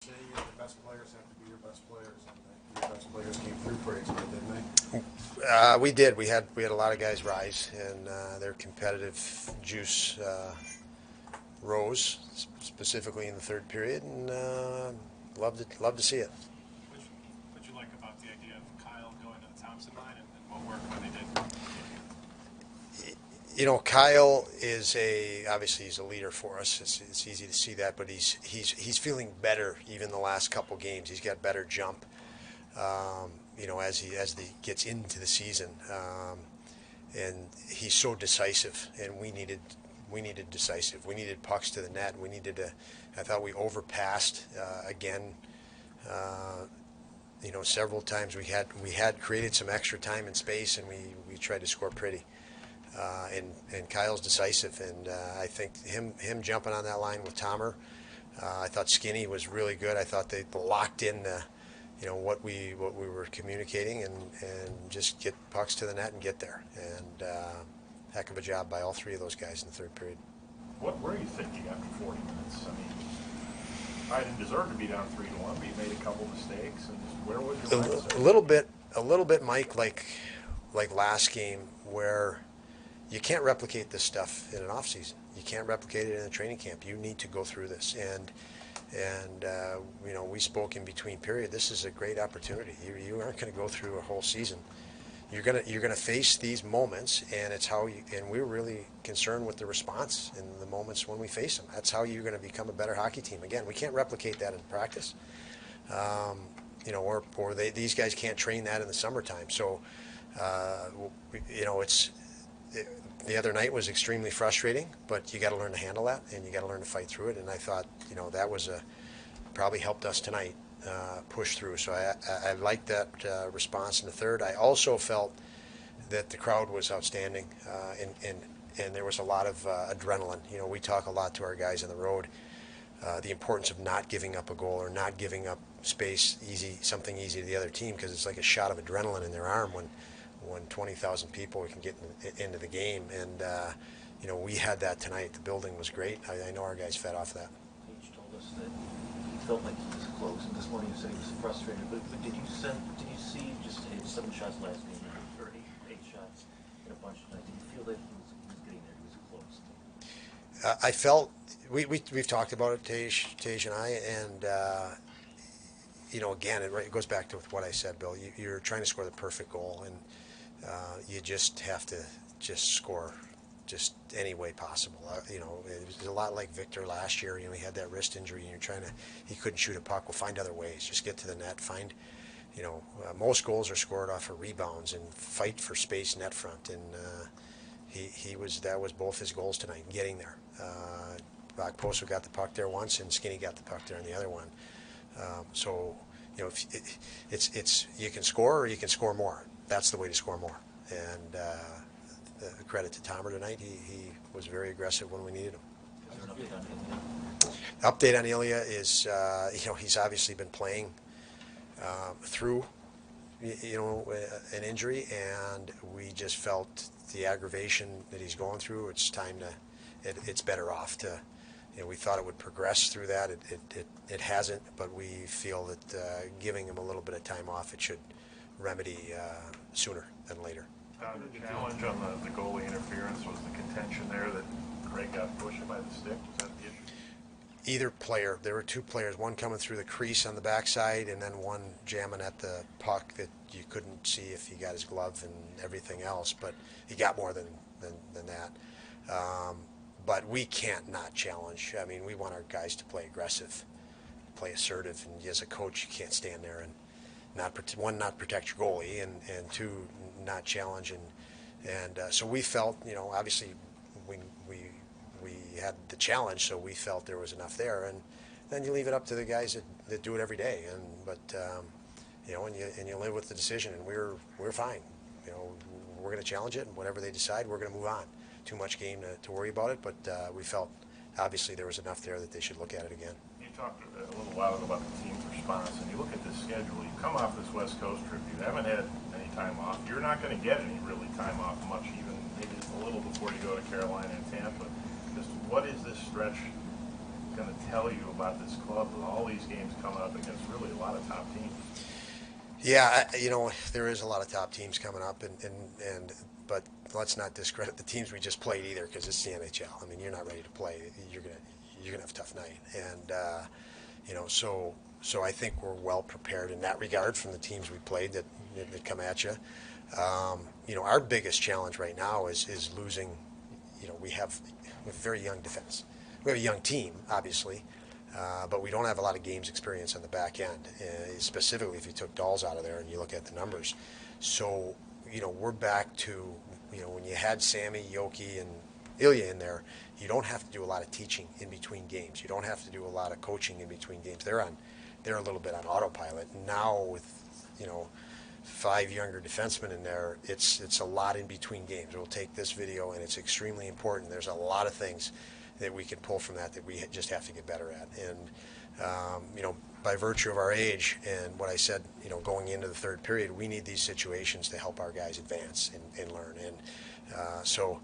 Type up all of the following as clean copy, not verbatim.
Say the best players have to be your best players, and your best players came through for you tonight, didn't they? We did. We had a lot of guys rise, and their competitive juice rose, specifically in the third period, and love to see it. What'd you like about the idea of Kyle going to the Thompson line and what worked when they did? You know, Kyle is obviously he's a leader for us. It's easy to see that, but he's feeling better even the last couple games. He's got better jump. As he gets into the season, and he's so decisive, and we needed decisive. We needed pucks to the net. I thought we overpassed again. Several times we had created some extra time and space, and we tried to score pretty. And Kyle's decisive, and I think him jumping on that line with Tomer. I thought Skinny was really good. I thought they locked in what we were communicating, and just get pucks to the net and get there. And heck of a job by all three of those guys in the third period. What were you thinking after 40 minutes? I mean, I didn't deserve to be down 3-1, but you made a couple mistakes, and just where was your mindset? A little bit, Mike, like last game, where you can't replicate this stuff in an off season. You can't replicate it in a training camp. You need to go through this, and we spoke in between period. This is a great opportunity. You aren't going to go through a whole season. You're gonna face these moments, and it's how you. And we're really concerned with the response in the moments when we face them. That's how you're going to become a better hockey team. Again, we can't replicate that in practice. These guys can't train that in the summertime. So, the other night was extremely frustrating, but you got to learn to handle that, and you got to learn to fight through it. And I thought, that was probably helped us tonight push through. So I liked that response in the third. I also felt that the crowd was outstanding, and there was a lot of adrenaline. We talk a lot to our guys on the road, the importance of not giving up a goal or not giving up space, something easy to the other team, because it's like a shot of adrenaline in their arm when 20,000 people can get into the game. And we had that tonight. The building was great. I know our guys fed off that. Paige told us that he felt like he was close, and this morning you said he was frustrated. But did you see just 7 shots last game, or 8 shots in a bunch tonight? Did you feel that he was getting there? He was close. I felt we've talked about it, Tage and I, and again, it goes back to what I said, Bill. You're trying to score the perfect goal, and you just have to score just any way possible. It was a lot like Victor last year. He had that wrist injury, and he couldn't shoot a puck. Well, find other ways. Just get to the net. Find, most goals are scored off of rebounds and fight for space net front. And that was both his goals tonight, getting there. Blackpool got the puck there once, and Skinny got the puck there in the other one. It's you can score or you can score more. That's the way to score more. And credit to Tomer tonight. He was very aggressive when we needed him. Is there an update on Ilya? Update on Ilya is, he's obviously been playing through, an injury, and we just felt the aggravation that he's going through. It's time it's better off to. We thought it would progress through that. It hasn't, but we feel that giving him a little bit of time off, it should remedy sooner than later. The challenge on the goalie interference was the contention there that Craig got pushed by the stick. Was that the issue? Either player. There were 2 players, one coming through the crease on the backside, and then one jamming at the puck that you couldn't see if he got his glove and everything else, but he got more than that. But we can't not challenge. I mean, we want our guys to play aggressive, play assertive, and as a coach, you can't stand there and not protect your goalie, and 2, not challenge. And so we felt, obviously we had the challenge, so we felt there was enough there, and then you leave it up to the guys that do it every day. And you live with the decision, and we're fine. We're going to challenge it, and whatever they decide, we're going to move on. Too much game to worry about it, but we felt obviously there was enough there that they should look at it again. You talked a little while ago about the team's response, and you look at this schedule. You come off this West Coast trip. You haven't had any time off. You're not going to get any really time off much, even maybe a little before you go to Carolina and Tampa. Just what is this stretch going to tell you about this club with all these games coming up against really a lot of top teams? Yeah, there is a lot of top teams coming up, but let's not discredit the teams we just played either, because it's the NHL. I mean, you're not ready to play. You're gonna have a tough night, and so I think we're well prepared in that regard from the teams we played that come at you. Our biggest challenge right now is losing. We have a very young defense. We have a young team, obviously, but we don't have a lot of games experience on the back end, specifically if you took Dolls out of there and you look at the numbers. So, we're back to, when you had Sammy, Yoki, and Ilya in there, you don't have to do a lot of teaching in between games. You don't have to do a lot of coaching in between games. They're a little bit on autopilot. Now with, 5 younger defensemen in there, it's a lot in between games. We'll take this video, and it's extremely important. There's a lot of things that we can pull from that we just have to get better at. And, by virtue of our age and what I said, going into the third period, we need these situations to help our guys advance and learn. And so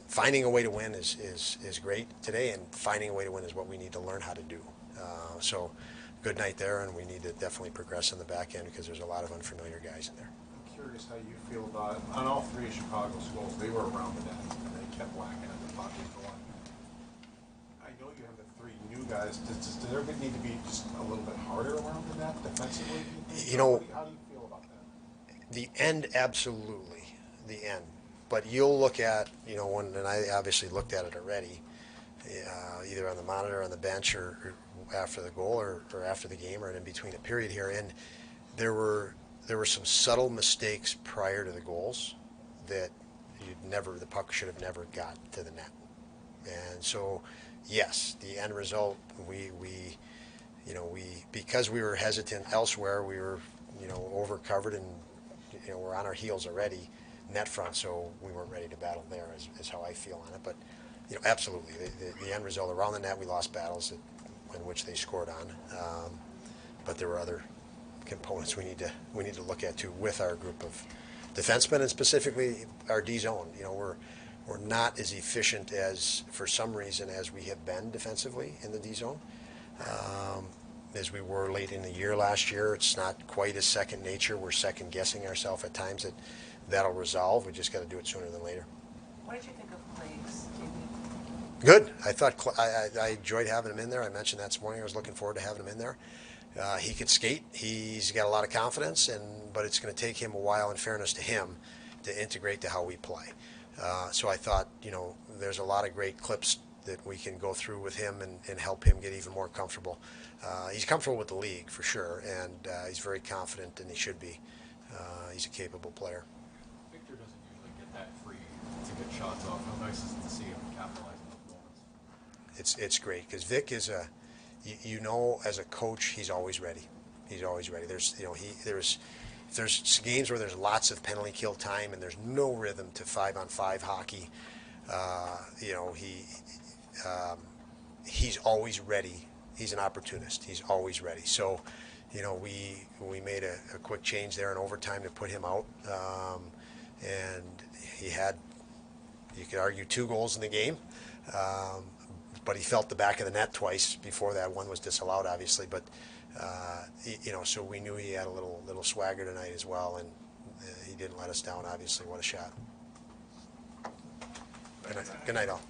finding a way to win is great today, and finding a way to win is what we need to learn how to do. So good night there, and we need to definitely progress on the back end because there's a lot of unfamiliar guys in there. I'm curious how you feel about, on all 3 of Chicago's goals, they were around the net, and they kept whacking at the puck for one. I know you have the 3 new guys. Does there need to be just a little bit harder around the net defensively? How do you feel about that? The end, absolutely, the end. But you'll look at, and I obviously looked at it already, either on the monitor, on the bench, or after the goal, or after the game, or in between a period here. And there were some subtle mistakes prior to the goals that the puck should have never got to the net. And so, yes, the end result, because we were hesitant elsewhere, we were, over covered, and, we're on our heels already net front, so we weren't ready to battle there, is how I feel on it. But, absolutely, the end result around the net, we lost battles in which they scored on. But there were other components we need to look at too with our group of defensemen, and specifically our D zone. We're not as efficient for some reason as we have been defensively in the D zone as we were late in the year last year. It's not quite as second nature. We're second guessing ourselves at times. That'll resolve. We just got to do it sooner than later. What did you think of Clay's debut? Good. I thought I enjoyed having him in there. I mentioned that this morning. I was looking forward to having him in there. He could skate. He's got a lot of confidence, but it's going to take him a while, in fairness to him, to integrate to how we play. So I thought, there's a lot of great clips that we can go through with him and help him get even more comfortable. He's comfortable with the league for sure, and he's very confident, and he should be. He's a capable player. Victor doesn't usually get that free to get shots off. How nice is it to see him capitalize on those moments? It's great because Vic is as a coach, he's always ready. He's always ready. There's games where there's lots of penalty kill time and there's no rhythm to 5-on-5 hockey. He's always ready. He's an opportunist. He's always ready. So, we made a quick change there in overtime to put him out, and he had, you could argue, 2 goals in the game. But he felt the back of the net twice before that. One was disallowed, obviously, but so we knew he had a little swagger tonight as well, and he didn't let us down. Obviously, what a shot! Good night, all.